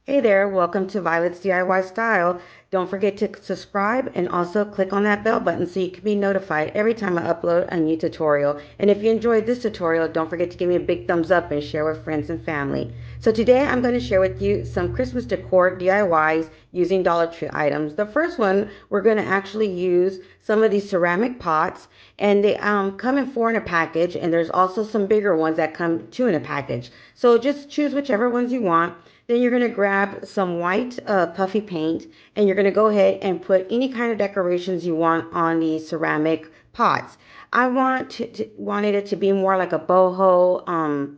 Hey there, welcome to Violet's DIY Style. Don't forget to subscribe and also click on that bell button so you can be notified every time I upload a new tutorial. And if you enjoyed this tutorial, don't forget to give me a big thumbs up and share with friends and family. So today I'm going to share with you some Christmas decor DIYs using Dollar Tree items. The first one, we're going to actually use some of these ceramic pots, and they come in 4 in a package, and there's also some bigger ones that come 2 in a package. So just choose whichever ones you want. Then you're going to grab some white puffy paint, and you're going to go ahead and put any kind of decorations you want on these ceramic pots. I wanted it to be more like a boho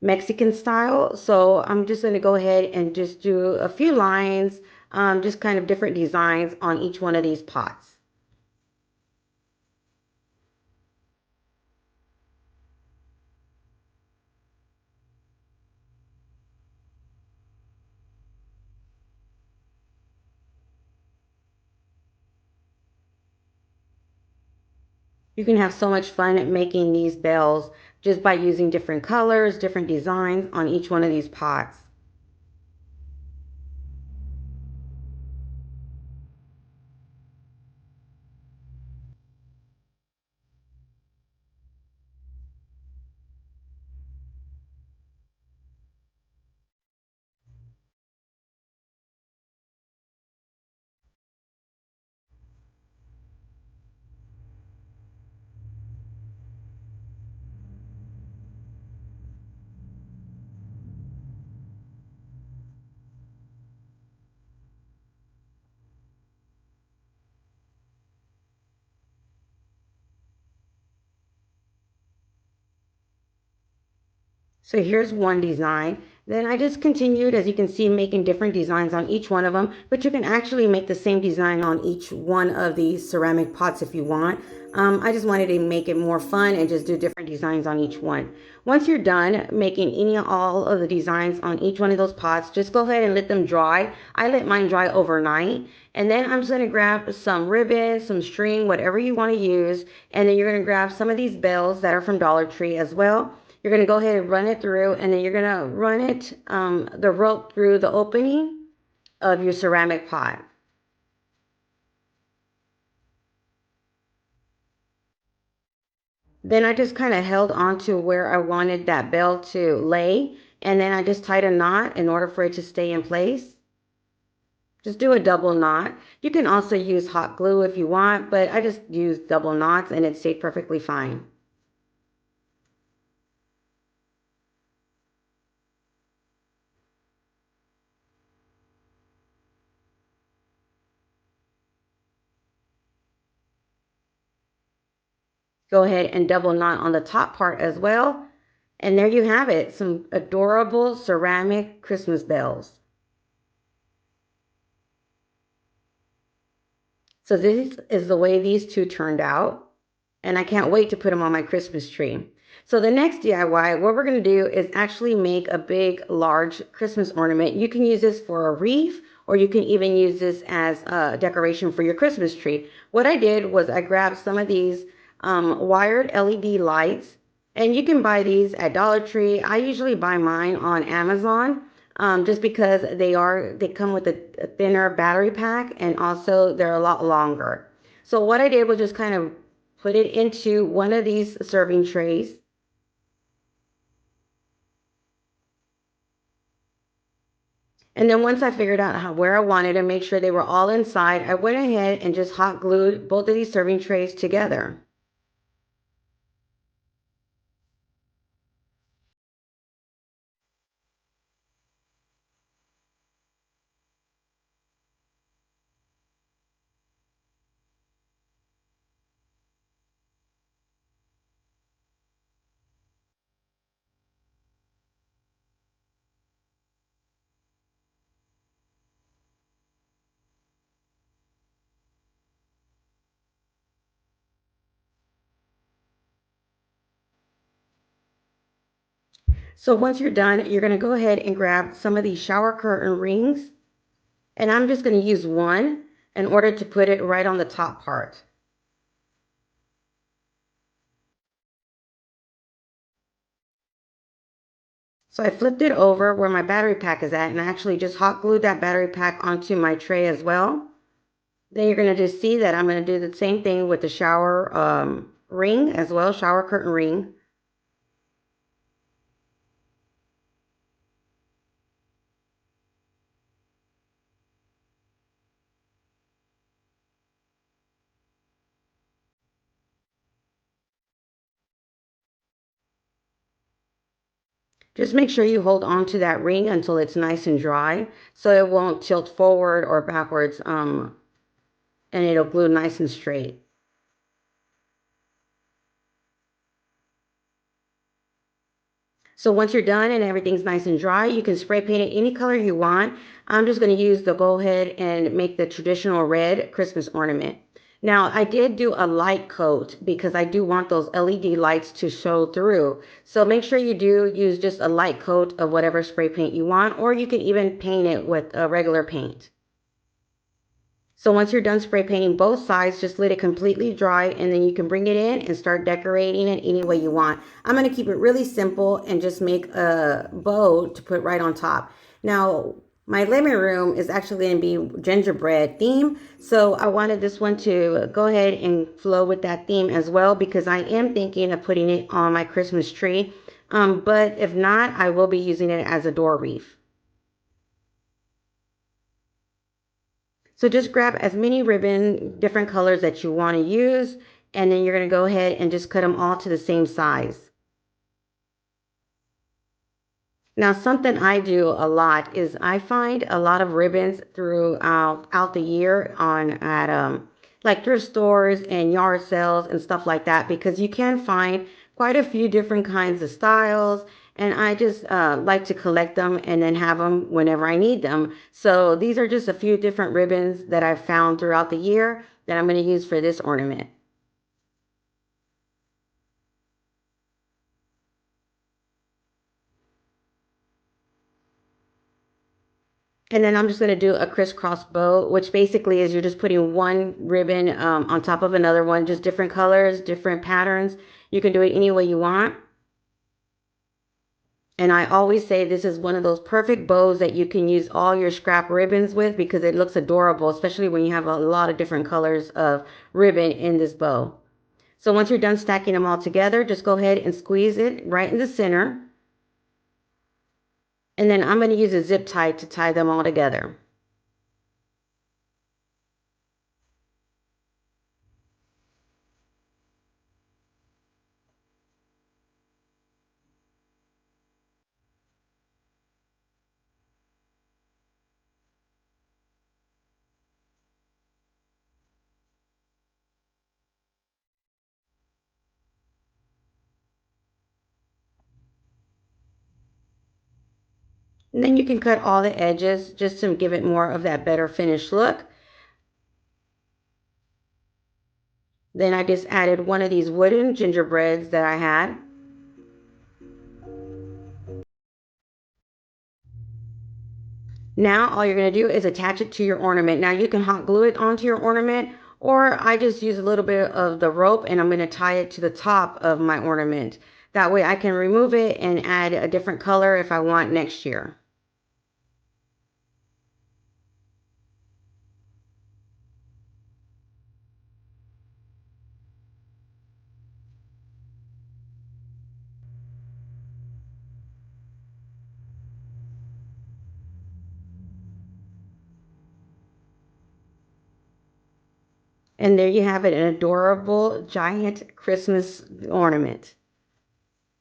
Mexican style. So I'm just going to go ahead and just do a few lines, just kind of different designs on each one of these pots. You can have so much fun at making these bells just by using different colors, different designs on each one of these pots. So here's one design. Then I just continued, as you can see, making different designs on each one of them, but you can actually make the same design on each one of these ceramic pots if you want. I just wanted to make it more fun and just do different designs on each one. Once you're done making all of the designs on each one of those pots, just go ahead and let them dry. I let mine dry overnight. And then I'm just going to grab some ribbon, some string, whatever you want to use. And then you're going to grab some of these bells that are from Dollar Tree as well. You're going to go ahead and run it through, and then you're going to run the rope through the opening of your ceramic pot. Then I just kind of held on to where I wanted that bell to lay, and then I just tied a knot in order for it to stay in place. Just do a double knot. You can also use hot glue if you want, but I just used double knots and it stayed perfectly fine. Go ahead and double knot on the top part as well. And there you have it, some adorable ceramic Christmas bells. So this is the way these two turned out, and I can't wait to put them on my Christmas tree. So the next DIY, what we're going to do is actually make a big, large Christmas ornament. You can use this for a wreath, or you can even use this as a decoration for your Christmas tree. What I did was I grabbed some of these wired LED lights, and you can buy these at Dollar Tree. I usually buy mine on Amazon, just because they come with a thinner battery pack, and also they're a lot longer. So what I did was just kind of put it into one of these serving trays. And then once I figured out where I wanted to make sure they were all inside, I went ahead and just hot glued both of these serving trays together. So once you're done, you're going to go ahead and grab some of these shower curtain rings. And I'm just going to use one in order to put it right on the top part. So I flipped it over where my battery pack is at, and I actually just hot glued that battery pack onto my tray as well. Then you're going to just see that I'm going to do the same thing with the shower ring as well, shower curtain ring. Just make sure you hold on to that ring until it's nice and dry so it won't tilt forward or backwards and it'll glue nice and straight. So once you're done and everything's nice and dry, you can spray paint it any color you want. I'm just going to use the go ahead and make the traditional red Christmas ornament. Now I did do a light coat because I do want those LED lights to show through. So make sure you do use just a light coat of whatever spray paint you want, or you can even paint it with a regular paint. So once you're done spray painting both sides, just let it completely dry and then you can bring it in and start decorating it any way you want. I'm going to keep it really simple and just make a bow to put right on top. Now, my living room is actually going to be gingerbread theme. So I wanted this one to go ahead and flow with that theme as well because I am thinking of putting it on my Christmas tree. But if not, I will be using it as a door wreath. So just grab as many ribbon, different colors that you want to use, and then you're going to go ahead and just cut them all to the same size. Now, something I do a lot is I find a lot of ribbons throughout the year on at like thrift stores and yard sales and stuff like that because you can find quite a few different kinds of styles. And I just like to collect them and then have them whenever I need them. So these are just a few different ribbons that I've found throughout the year that I'm going to use for this ornament. And then I'm just going to do a crisscross bow, which basically is you're just putting one ribbon on top of another one, just different colors, different patterns. You can do it any way you want. And I always say this is one of those perfect bows that you can use all your scrap ribbons with because it looks adorable, especially when you have a lot of different colors of ribbon in this bow. So once you're done stacking them all together, just go ahead and squeeze it right in the center. And then I'm going to use a zip tie to tie them all together. And then you can cut all the edges just to give it more of that better finished look. Then I just added one of these wooden gingerbreads that I had. Now all you're going to do is attach it to your ornament. Now you can hot glue it onto your ornament, or I just use a little bit of the rope and I'm going to tie it to the top of my ornament. That way I can remove it and add a different color if I want next year. And there you have it, an adorable giant Christmas ornament.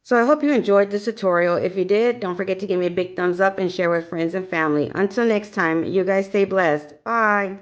So I hope you enjoyed this tutorial. If you did, don't forget to give me a big thumbs up and share with friends and family. Until next time, you guys stay blessed. Bye.